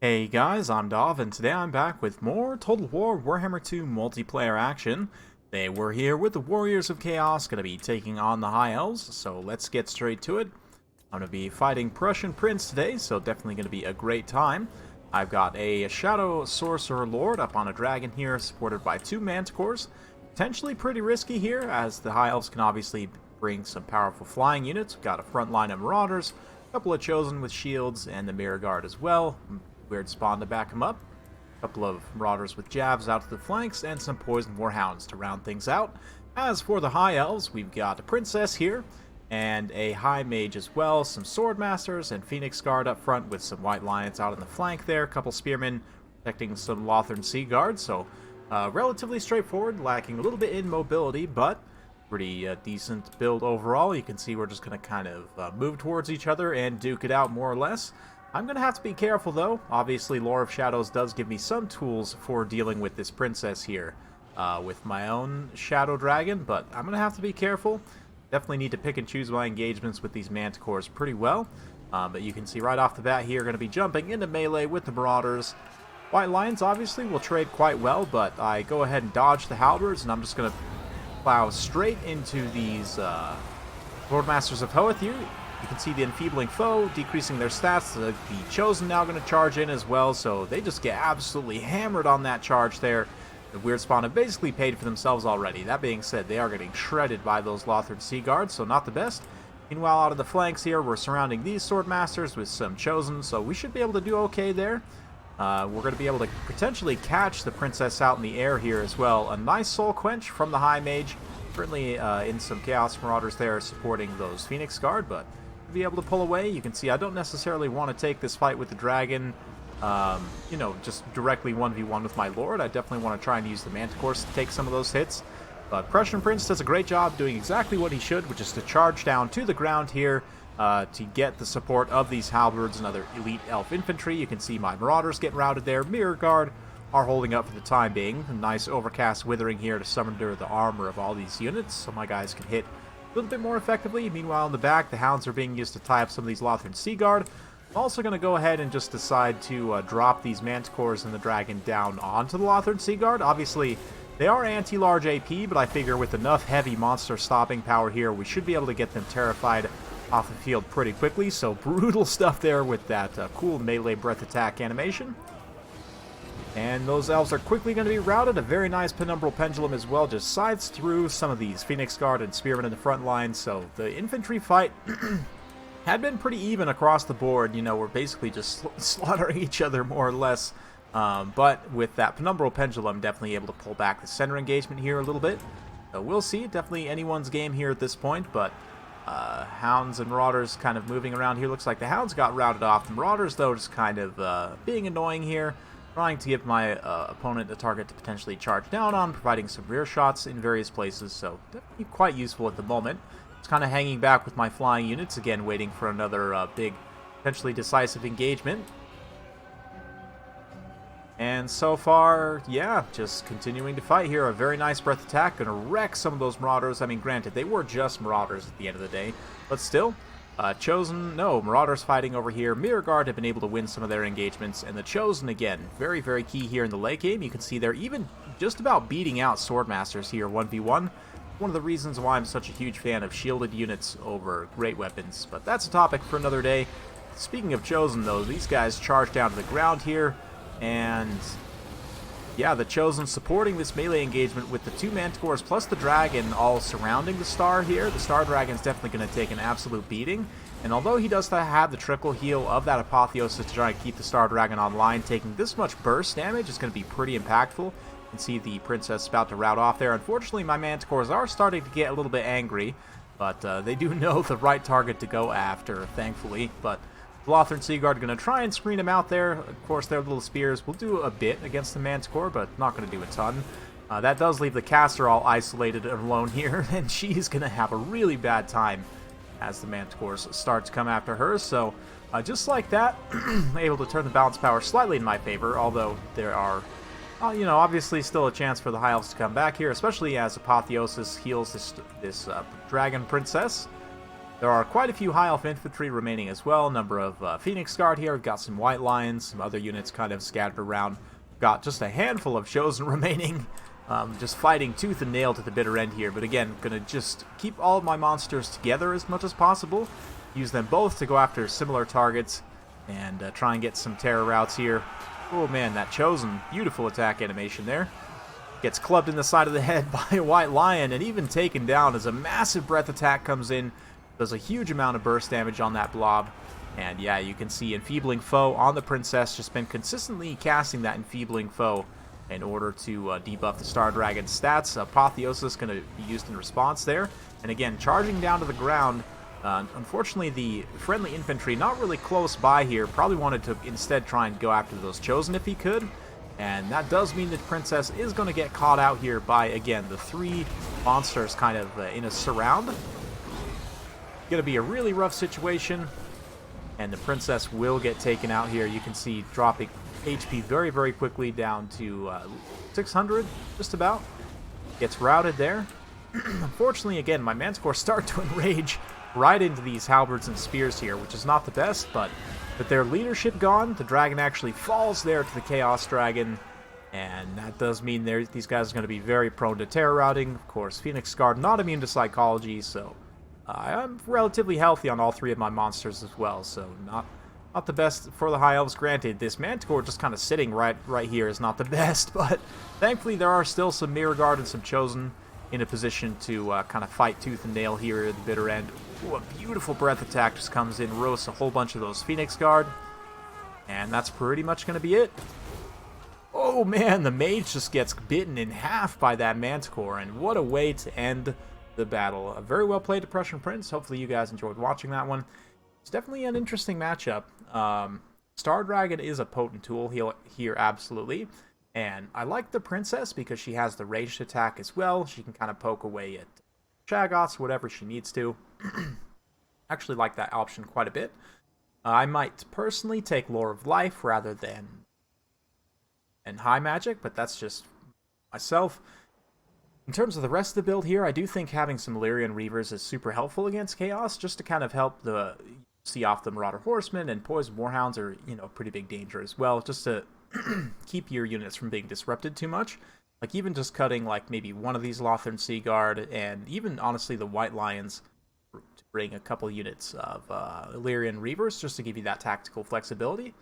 Hey guys, I'm Dov, and today I'm back with more Total War Warhammer 2 multiplayer action. Today we're here with the Warriors of Chaos, going to be taking on the High Elves, so let's get straight to it. I'm going to be fighting Prussian Prince today, so definitely going to be a great time. I've got a Shadow Sorcerer Lord up on a dragon here, supported by two Manticores. Potentially pretty risky here, as the High Elves can obviously bring some powerful flying units. We've got a front line of Marauders, a couple of Chosen with shields, and the Mirror Guard as well. Weird spawn to back him up. A couple of Marauders with jabs out to the flanks, and some Poison Warhounds to round things out. As for the High Elves, we've got a Princess here, and a High Mage as well, some Swordmasters, and Phoenix Guard up front with some White Lions out on the flank there, a couple Spearmen protecting some Lothern Sea Guard, so relatively straightforward, lacking a little bit in mobility, but pretty decent build overall. You can see we're just going to kind of move towards each other and duke it out more or less. I'm going to have to be careful, though. Obviously, Lore of Shadows does give me some tools for dealing with this princess here with my own Shadow Dragon, but I'm going to have to be careful. Definitely need to pick and choose my engagements with these Manticores pretty well. But you can see right off the bat here, going to be jumping into melee with the Marauders. White Lions, obviously, will trade quite well, but I go ahead and dodge the Halberds, and I'm just going to plow straight into these Lordmasters of Hoeth here. You can see the enfeebling foe decreasing their stats. The Chosen now going to charge in as well, so they just get absolutely hammered on that charge there. The Weird Spawn have basically paid for themselves already. That being said, they are getting shredded by those Lothern Sea Guards, so not the best. Meanwhile, out of the flanks here, we're surrounding these Swordmasters with some Chosen, so we should be able to do okay there. We're going to be able to potentially catch the Princess out in the air here as well. A nice Soul Quench from the High Mage. Certainly in some Chaos Marauders there supporting those Phoenix Guard, but be able to pull away. You can see I don't necessarily want to take this fight with the dragon, you know, just directly 1v1 with my Lord. I definitely want to try and use the Manticores to take some of those hits. But Prussian Prince does a great job doing exactly what he should, which is to charge down to the ground here to get the support of these Halberds and other elite elf infantry. You can see my Marauders get routed there. Mirror Guard are holding up for the time being. A nice Overcast Withering here to summon the armor of all these units, so my guys can hit a little bit more effectively. Meanwhile, in the back, the Hounds are being used to tie up some of these Lothern Sea Guard. I'm also going to go ahead and just decide to drop these Manticores and the Dragon down onto the Lothern Sea Guard. Obviously, they are anti-large AP, but I figure with enough heavy monster stopping power here, we should be able to get them terrified off the field pretty quickly. So brutal stuff there with that cool melee breath attack animation. And those Elves are quickly going to be routed. A very nice Penumbral Pendulum as well, just scythes through some of these Phoenix Guard and Spearmen in the front line. So the infantry fight had been pretty even across the board. You know, we're basically just slaughtering each other more or less. But with that Penumbral Pendulum, definitely able to pull back the center engagement here a little bit. So we'll see. Definitely anyone's game here at this point, but Hounds and Marauders kind of moving around here. Looks like the Hounds got routed off. The Marauders, though, just kind of being annoying here. Trying to give my opponent a target to potentially charge down on, providing some rear shots in various places, so definitely quite useful at the moment. It's kind of hanging back with my flying units, again waiting for another big, potentially decisive engagement. And so far, yeah, just continuing to fight here. A very nice breath attack, gonna wreck some of those Marauders. I mean, granted, they were just Marauders at the end of the day, but still. Chosen, no, Marauders fighting over here. Mirror Guard have been able to win some of their engagements, and the Chosen, again, very, very key here in the late game. You can see they're even just about beating out Swordmasters here 1v1. One of the reasons why I'm such a huge fan of shielded units over great weapons, but that's a topic for another day. Speaking of Chosen, though, these guys charge down to the ground here, and yeah, the Chosen supporting this melee engagement with the two Manticores plus the Dragon all surrounding the Star here. The Star Dragon's definitely going to take an absolute beating. And although he does have the trickle heal of that Apotheosis to try and keep the Star Dragon online, taking this much burst damage is going to be pretty impactful. You can see the Princess about to rout off there. Unfortunately, my Manticores are starting to get a little bit angry, but they do know the right target to go after, thankfully. But Lothern Sea Guard are going to try and screen him out there. Of course, their little spears will do a bit against the Manticore, but not going to do a ton. That does leave the caster all isolated and alone here, and she's going to have a really bad time as the Manticores start to come after her. So, just like that, able to turn the balance power slightly in my favor, although there are, you know, obviously still a chance for the High Elves to come back here, especially as Apotheosis heals this Dragon Princess. There are quite a few High Elf infantry remaining as well. Number of Phoenix Guard here. We've got some White Lions, some other units kind of scattered around. We've got just a handful of Chosen remaining. Just fighting tooth and nail to the bitter end here. But again, gonna just keep all of my monsters together as much as possible. Use them both to go after similar targets. And try and get some terror routes here. Oh man, that Chosen, beautiful attack animation there. Gets clubbed in the side of the head by a White Lion and even taken down as a massive breath attack comes in. Does a huge amount of burst damage on that blob. And yeah, you can see Enfeebling Foe on the Princess. Just been consistently casting that Enfeebling Foe in order to debuff the Star Dragon's stats. Apotheosis going to be used in response there. And again, charging down to the ground. Unfortunately, the friendly infantry not really close by here. Probably wanted to instead try and go after those Chosen if he could. And that does mean that Princess is going to get caught out here by, again, the 3 monsters kind of in a surround. Going to be a really rough situation. And the Princess will get taken out here. You can see dropping HP very, very quickly down to 600, just about. Gets routed there. Unfortunately, again, my Manticore start to enrage right into these halberds and spears here, which is not the best, but with their leadership gone, the dragon actually falls there to the Chaos Dragon, and that does mean these guys are going to be very prone to terror routing. Of course, Phoenix Guard not immune to psychology, so I'm relatively healthy on all 3 of my monsters as well, so not the best for the High Elves. Granted, this Manticore just kind of sitting right here is not the best, but thankfully there are still some Mirror Guard and some Chosen in a position to kind of fight tooth and nail here at the bitter end. Ooh, a beautiful breath attack just comes in, roasts a whole bunch of those Phoenix Guard. And that's pretty much going to be it. Oh man, the mage just gets bitten in half by that Manticore, and what a way to end the battle. A very well played Depression Prince. Hopefully you guys enjoyed watching that one. It's definitely an interesting matchup. Star Dragon is a potent tool here, absolutely. And I like the Princess because she has the ranged attack as well. She can kind of poke away at Shaggoths, whatever she needs to. Actually like that option quite a bit. I might personally take Lore of Life rather than High Magic, but that's just myself. In terms of the rest of the build here, I do think having some Illyrian Reavers is super helpful against Chaos, just to kind of help see off the Marauder Horsemen, and Poison Warhounds are, pretty big danger as well, just to keep your units from being disrupted too much. Like even just cutting like maybe one of these Lothern Sea Guard, and even honestly the White Lions, to bring a couple units of Illyrian Reavers just to give you that tactical flexibility.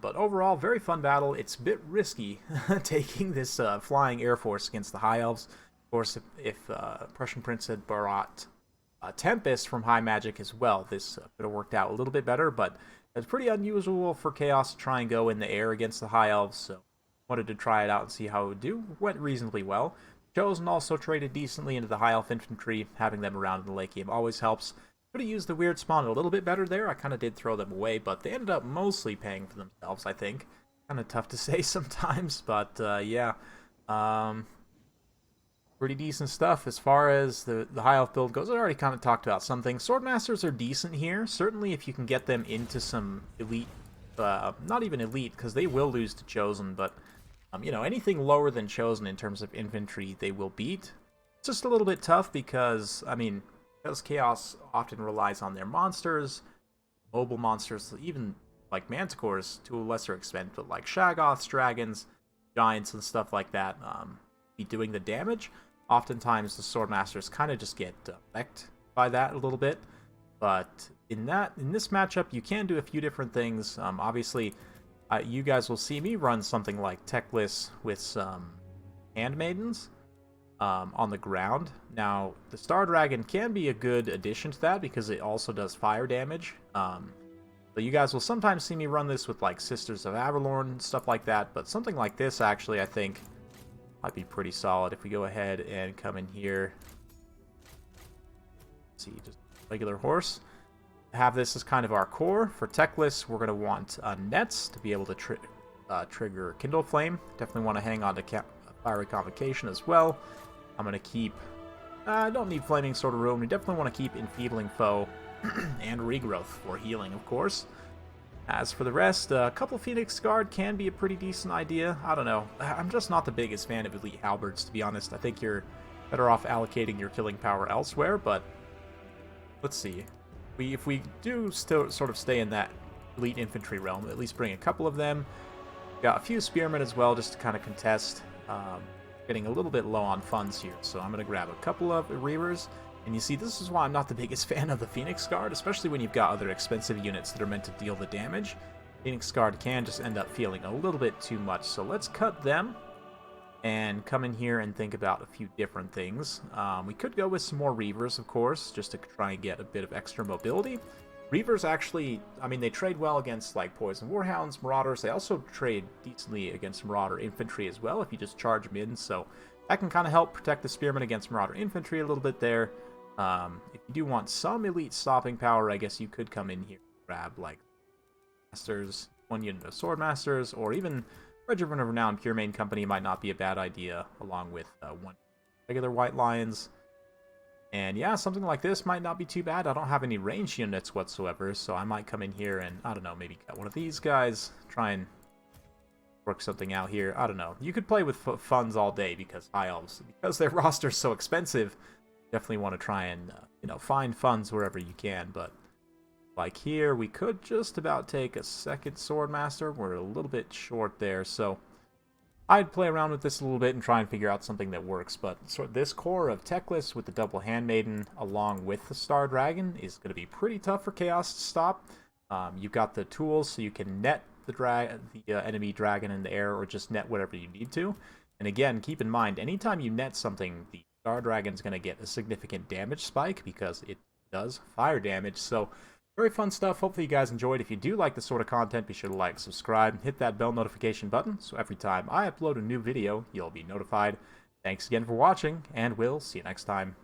But overall, very fun battle. It's a bit risky taking this flying Air Force against the High Elves. Of course, if Prussian Prince had brought Tempest from High Magic as well, this could have worked out a little bit better, but it's pretty unusual for Chaos to try and go in the air against the High Elves, so wanted to try it out and see how it would do. Went reasonably well. Chosen also traded decently into the High Elf Infantry. Having them around in the late game always helps. Could have used the weird spawn a little bit better there. I kind of did throw them away, but they ended up mostly paying for themselves, I think. Kind of tough to say sometimes, but yeah. Pretty decent stuff as far as the High Elf build goes. I already kind of talked about something. Swordmasters are decent here. Certainly if you can get them into some elite, not even elite, because they will lose to Chosen, but anything lower than Chosen in terms of infantry, they will beat. It's just a little bit tough because, because Chaos often relies on their monsters, mobile monsters, even like Manticores to a lesser extent, but like Shaggoths, Dragons, Giants, and stuff like that, be doing the damage. Oftentimes the Swordmasters kind of just get wrecked by that a little bit. But in this matchup, you can do a few different things. Obviously, you guys will see me run something like Techless with some Handmaidens on the ground. Now, the Star Dragon can be a good addition to that because it also does fire damage. So you guys will sometimes see me run this with like Sisters of Avalorn and stuff like that, but something like this actually I think might be pretty solid. If we go ahead and come in here, let's see, just regular horse. Have this as kind of our core. For Techless, we're going to want nets to be able to trigger Kindle Flame. Definitely want to hang on to Fiery Convocation as well. I'm going to keep... I don't need Flaming Sword of Ruin. We definitely want to keep Enfeebling Foe and Regrowth for healing, of course. As for the rest, a couple Phoenix Guard can be a pretty decent idea. I don't know. I'm just not the biggest fan of Elite Halberds, to be honest. I think you're better off allocating your killing power elsewhere, but let's see. If we do still sort of stay in that elite infantry realm, at least bring a couple of them. Got a few spearmen as well, just to kind of contest. Getting a little bit low on funds here, so I'm going to grab a couple of Reavers. And you see, this is why I'm not the biggest fan of the Phoenix Guard, especially when you've got other expensive units that are meant to deal the damage. Phoenix Guard can just end up feeling a little bit too much, so let's cut them and come in here and think about a few different things. We could go with some more Reavers, of course, just to try and get a bit of extra mobility. Reavers actually, I mean, they trade well against like Poison Warhounds, Marauders. They also trade decently against Marauder Infantry as well if you just charge them in, so that can kind of help protect the Spearmen against Marauder Infantry a little bit there. If you do want some elite stopping power, I guess you could come in here and grab like Masters, 1 unit of Swordmasters, or even Regiment of Renown Pure Main Company might not be a bad idea, along with 1 regular White Lions. And yeah, something like this might not be too bad. I don't have any range units whatsoever, so I might come in here and, I don't know, maybe cut one of these guys, try and work something out here. I don't know. You could play with funds all day because High Elves, because their roster's so expensive, definitely want to try and, you know, find funds wherever you can. But like here, we could just about take a second Swordmaster. We're a little bit short there, so I'd play around with this a little bit and try and figure out something that works. But this core of Techless with the double Handmaiden along with the Star Dragon is going to be pretty tough for Chaos to stop. You've got the tools so you can net the enemy dragon in the air, or just net whatever you need to. And again, keep in mind, anytime you net something, the Star Dragon's going to get a significant damage spike because it does fire damage. So very fun stuff. Hopefully you guys enjoyed. If you do like this sort of content, be sure to like, subscribe, hit that bell notification button so every time I upload a new video, you'll be notified. Thanks again for watching, and we'll see you next time.